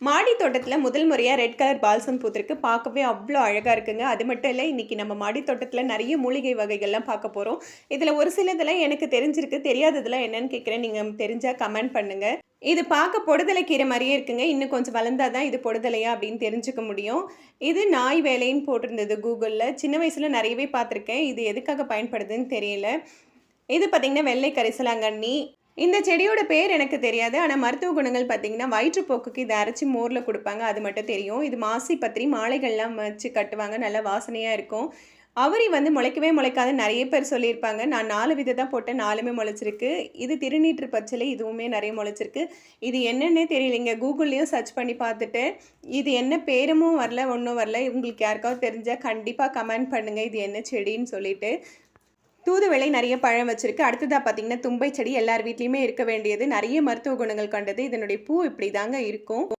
மாடி தோட்டத்தில் முதல் முறையாக ரெட் கலர் பால்சம் பூத்திருக்கு. பார்க்கவே அவ்வளோ அழகாக இருக்குங்க. அது மட்டும் இல்லை, இன்றைக்கி நம்ம மாடி தோட்டத்தில் நிறைய மூலிகை வகைகள்லாம் பார்க்க போகிறோம். இதில் ஒரு சிலதெல்லாம் எனக்கு தெரிஞ்சிருக்கு, தெரியாததெல்லாம் என்னன்னு கேட்குறேன். நீங்கள் தெரிஞ்சால் கமெண்ட் பண்ணுங்கள். இது பார்க்க பொடுதலை கீரை மாதிரியே இருக்குங்க. இன்னும் கொஞ்சம் வளர்ந்தா தான் இது பொடுதலையா அப்படின்னு தெரிஞ்சுக்க முடியும். இது நாய் வேலைன்னு போட்டிருந்தது கூகுளில். சின்ன வயசில் நிறையவே பார்த்துருக்கேன். இது எதுக்காக பயன்படுதுன்னு தெரியல. இது பார்த்திங்கன்னா வெள்ளை கரிசலாங்கண்ணி. இந்த செடியோட பேர் எனக்கு தெரியாது. ஆனால் மருத்துவ குணங்கள் பார்த்தீங்கன்னா, வயிற்றுப்போக்குக்கு இதை அரைச்சி மோரில் கொடுப்பாங்க. அது மட்டும் தெரியும். இது மாசி பத்திரி மாலைகள்லாம் வச்சு கட்டுவாங்க. நல்லா வாசனையாக இருக்கும். அவரி வந்து முளைக்கவே முளைக்காது நிறைய பேர் சொல்லியிருப்பாங்க. நான் 4 விதை தான் போட்டேன். 4மே முளைச்சிருக்கு. இது திருநீற்று பச்சிலை. இதுவுமே நிறைய முளைச்சிருக்கு. இது என்னன்னே தெரியலைங்க. கூகுள்லேயும் சர்ச் பண்ணி பார்த்துட்டு, இது என்ன பேருமும் வரல, ஒன்றும் வரல. உங்களுக்கு யாருக்காவது தெரிஞ்சால் கண்டிப்பாக கமெண்ட் பண்ணுங்கள். இது என்ன செடின்னு சொல்லிட்டு. தூதுவளை நிறைய பழம் வச்சிருக்கு. அடுத்ததாக பார்த்தீங்கன்னா, தும்பை செடி எல்லார் வீட்லேயுமே இருக்க வேண்டியது. நிறைய மருத்துவ குணங்கள் கொண்டது. இதனுடைய பூ இப்படி தாங்க இருக்கும்.